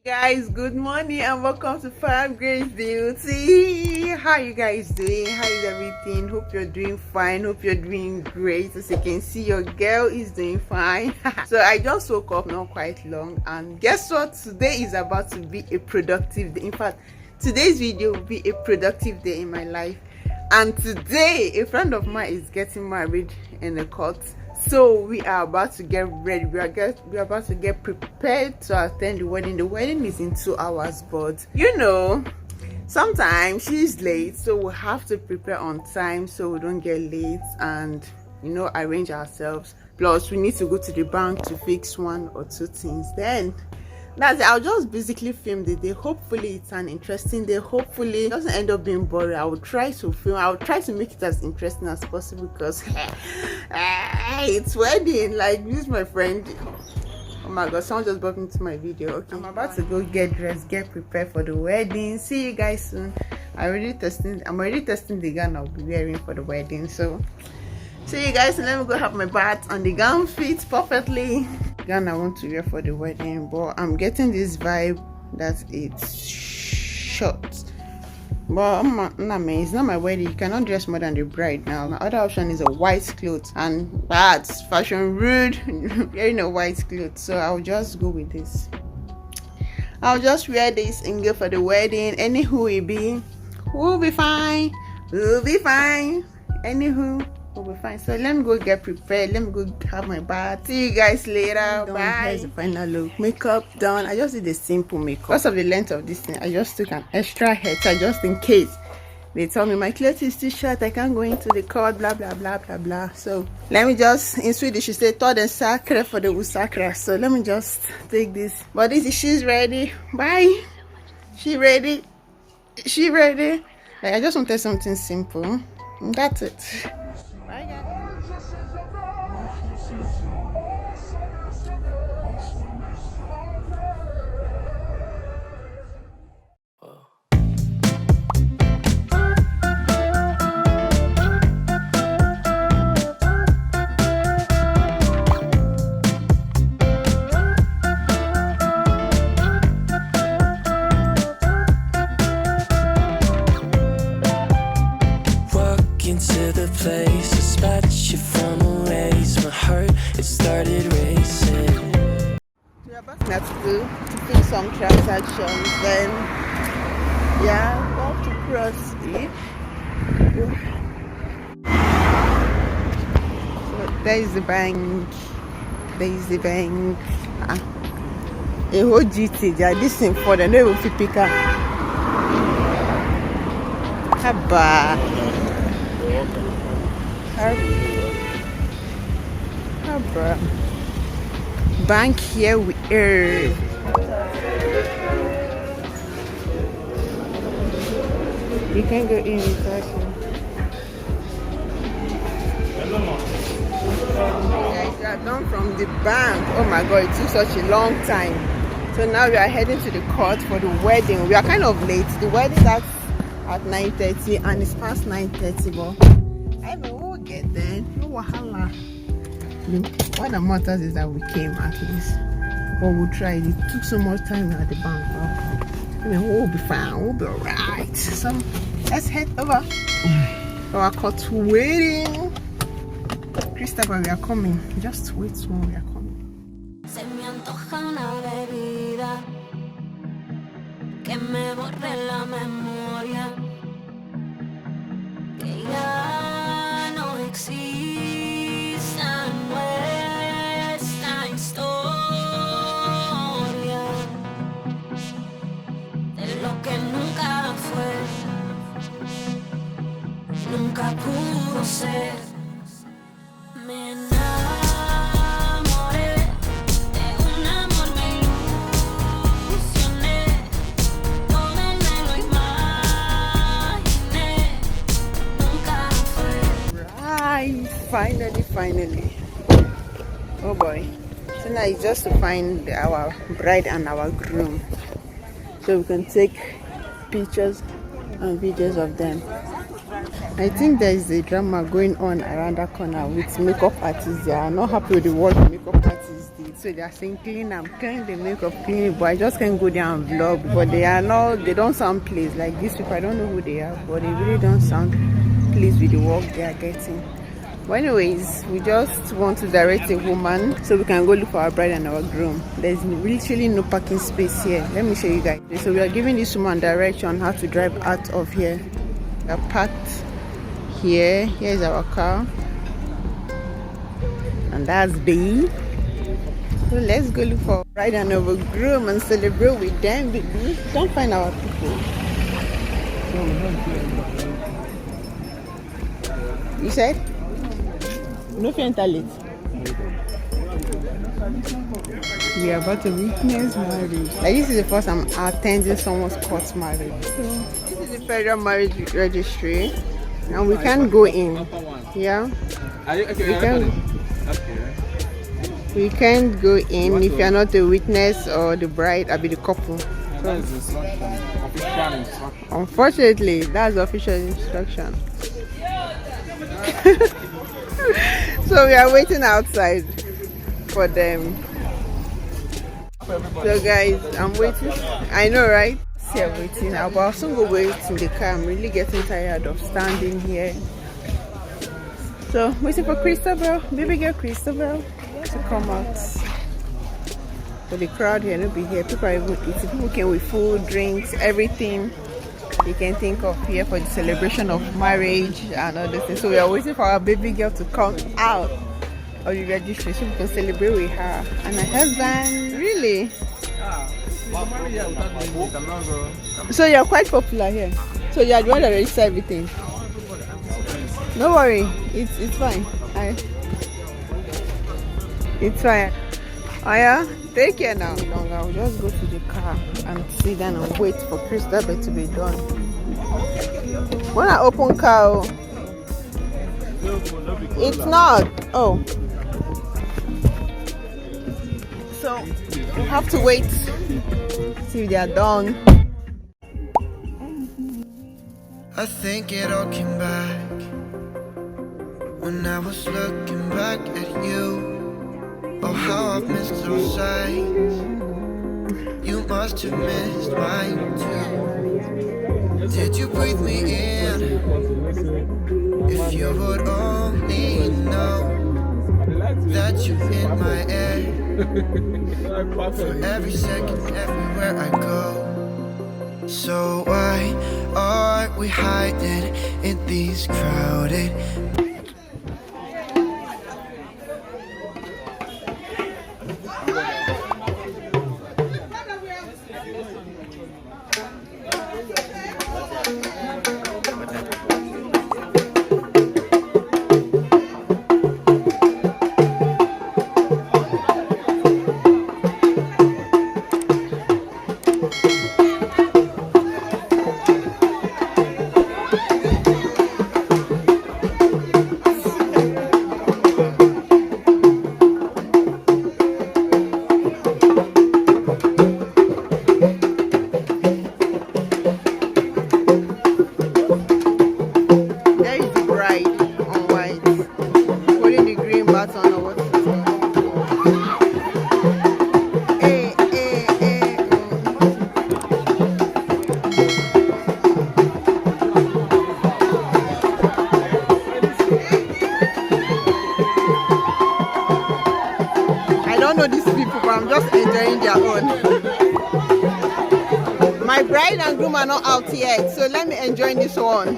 Guys, good morning and welcome to FabGrace Beauty. How you guys doing? How is everything? Hope you're doing fine. Hope you're doing great. As you can see, your girl is doing fine. So I just woke up not quite long, and guess what? Today is about to be a productive day. In fact, today's video will be a productive day in my life. And today a friend of mine is getting married in a court. So we are about to get ready. We are about to get prepared to attend the wedding. The wedding is in 2 hours, but you know, sometimes she's late, so we have to prepare on time so we don't get late and arrange ourselves. Plus, we need to go to the bank to fix 1 or 2 things. Then that's it. I'll just basically film the day. Hopefully it's an interesting day. Hopefully it doesn't end up being boring. I will try to film. I'll try to make it as interesting as possible because it's wedding. Like, this is my friend. Oh my god, someone just bumped into my video. Okay, I'm about to go get dressed, get prepared for the wedding. See you guys soon. I'm already testing the gown I'll be wearing for the wedding. So see you guys, and let me go have my bath, and the gown fits perfectly. Gown I want to wear for the wedding, but I'm getting this vibe that it's short. But it's not my wedding. You cannot dress more than the bride now. My other option is a white cloth, and that's fashion rude wearing a white cloth. So I'll just go with this. I'll just wear this and go for the wedding. Anywho it be, we'll be fine. We'll be fine. Anywho, we'll be fine. So let me go get prepared. Let me go have my bath. See you guys later. Bye. Here's the final look. Makeup done. I just did a simple makeup. Because of the length of this thing, I just took an extra hair tie just in case they tell me my clothes is too short, I can't go into the court, blah blah blah blah blah. So let me just, in Swedish she said "ta den sacre for the usakra." So let me just take this. But she's ready. Bye. She ready. Like, I just wanted something simple. And that's it. Bye guys. To the place, dispatch you from a ways. My heart, it started racing. We're about to fix some transactions. Then yeah, we have to proceed. So there is the bank. A whole GT. They are this thing for them. They will pick up. Haba. Bank here we are. You can go in without him. Guys, we are done from the bank. Oh my god, it took such a long time. So now we are heading to the court for the wedding. We are kind of late. The wedding starts at 9:30 and it's past 9:30, but I know we'll get there. No wahala. What that matters is that we came at least. But we'll try. It took so much time at the bank. I mean, we'll be fine. We'll be alright. So let's head over. Our court waiting. Christopher, we are coming. Just wait small, we are coming. Se me antoja una bebida que me borre la memoria, que ya no exista nuestra historia, de lo que nunca fue, nunca pudo ser. Me enamoré de un amor, me ilusioné, todo me lo imaginé, nunca fue. Right, finally. Oh boy. So now it's just to find our bride and our groom, so we can take pictures and videos of them. I think there is a drama going on around that corner with makeup artists. They are not happy with the work the makeup artists did. So they are saying clean them, clean the makeup, clean it. But I just can't go there and vlog. But they don't sound pleased. Like these people, I don't know who they are, but they really don't sound pleased with the work they are getting. But anyways, we just want to direct a woman so we can go look for our bride and our groom. There's literally no parking space here. Let me show you guys. So we are giving this woman direction on how to drive out of here. We are parked here. Here's our car. And that's B. So let's go look for our bride and our groom and celebrate with them. We don't find our people. You said? No enter late. We are about to witness marriage. Like this is the first time I'm attending someone's court marriage. So this is the federal marriage registry, and we can't go in. Yeah. We can't go in if you're not the witness or the bride. I'll be the couple. So, unfortunately, that's the official instruction. So we are waiting outside for them. So guys, I'm waiting. I know, right? See, I'm waiting now, but I'll soon go wait in the car. I'm really getting tired of standing here. So waiting for Christabel, baby girl Christabel, to come out. But the crowd here will be here. People are even eating. People came with food, drinks, everything you can think of here for the celebration of marriage and all those things. So we are waiting for our baby girl to come out of the registry so we can celebrate with her and her husband. Really? So you're quite popular here. So you're the one that register everything. No worry, it's fine. It's fine. Oh yeah, take care now. I'll just go to the car and sit down and wait for Christabel to be done. When I open car, it's not. Oh, so we have to wait. See if they are done. I think it all came back when I was looking back at you. Oh, how I've missed those sights. You must have missed mine too. Did you breathe me in? If you would only know that you're in my air. For every second, everywhere I go. So why are we hiding in these crowded? My bride and groom are not out yet, so let me enjoy this one.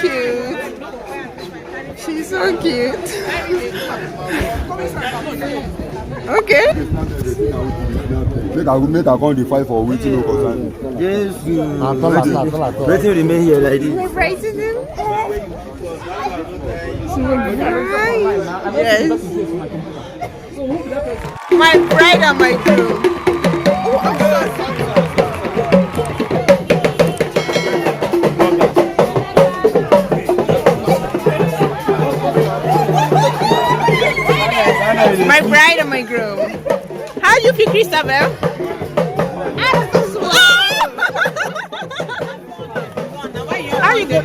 cute. She's so cute. Okay. Make I go the fight for waiting no concern. Yes, waiting remain here like this. Embracing him. Yes. My bride and my groom. Oh, I'm so my bride and my groom. How do you feel, Christabel? How you go?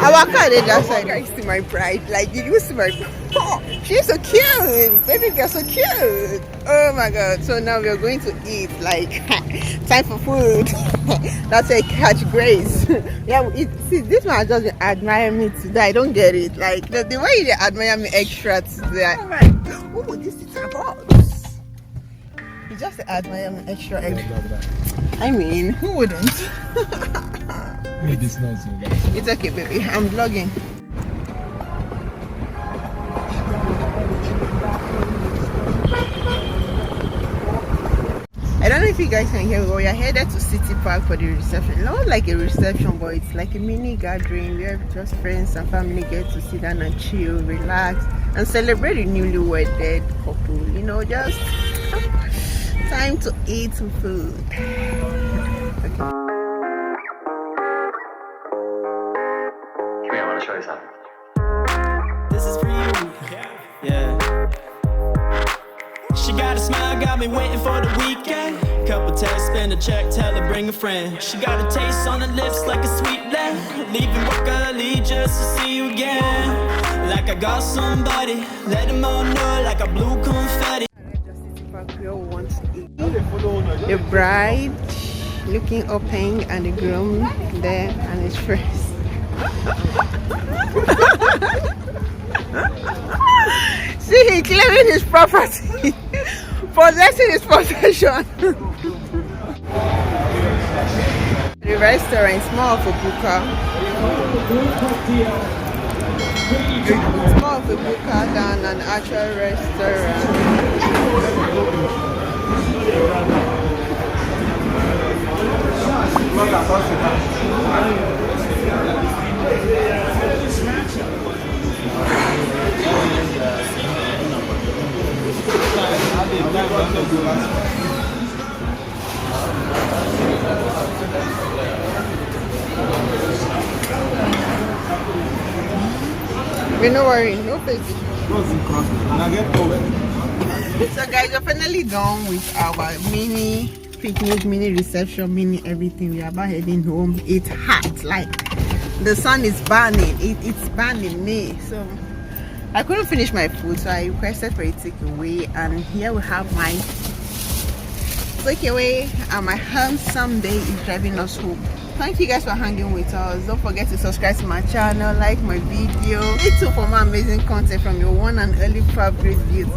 Our car is that side. I see my bride. Like, did you see my? Oh, she's so cute. Baby girl, so cute. Oh my God! So now we are going to eat. Like, time for food. That's a catch grace. Yeah, see, this one just admire me today. I don't get it. Like the way they admire me extra today. I'm like, oh, this is a box. You just admire me extra. I mean, who wouldn't? It's okay, baby. I'm vlogging. I don't know if you guys can hear me, but we are headed to City Park for the reception. Not like a reception, but it's like a mini gathering where just friends and family get to sit down and chill, relax, and celebrate the newly wedded couple. You know, just time to eat some food. Okay. I want to show you something. This is for you. Yeah. She got a smile, got me waiting for the weekend. Couple texts, spend a check, tell her bring a friend. She got a taste on her lips like a sweet land. Leaving work early just to see you again. Like I got somebody, let them all know like a blue confetti. The bride looking open and the groom there and his friends. See, he claiming his property, possessing his possession. The restaurant is more of a buka. It's more of a buka than an actual restaurant. But no worry, no face. So guys, we're finally done with our mini picnic, mini reception, mini everything. We are about heading home. It's hot, like the sun is burning. It's burning me. So I couldn't finish my food, so I requested for a takeaway, and here we have my takeaway, and my handsome day is driving us home. Thank you guys for hanging with us. Don't forget to subscribe to my channel, like my video. Stay tuned for more amazing content from your one and only FabGrace Beauty.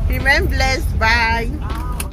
Remain blessed. Bye.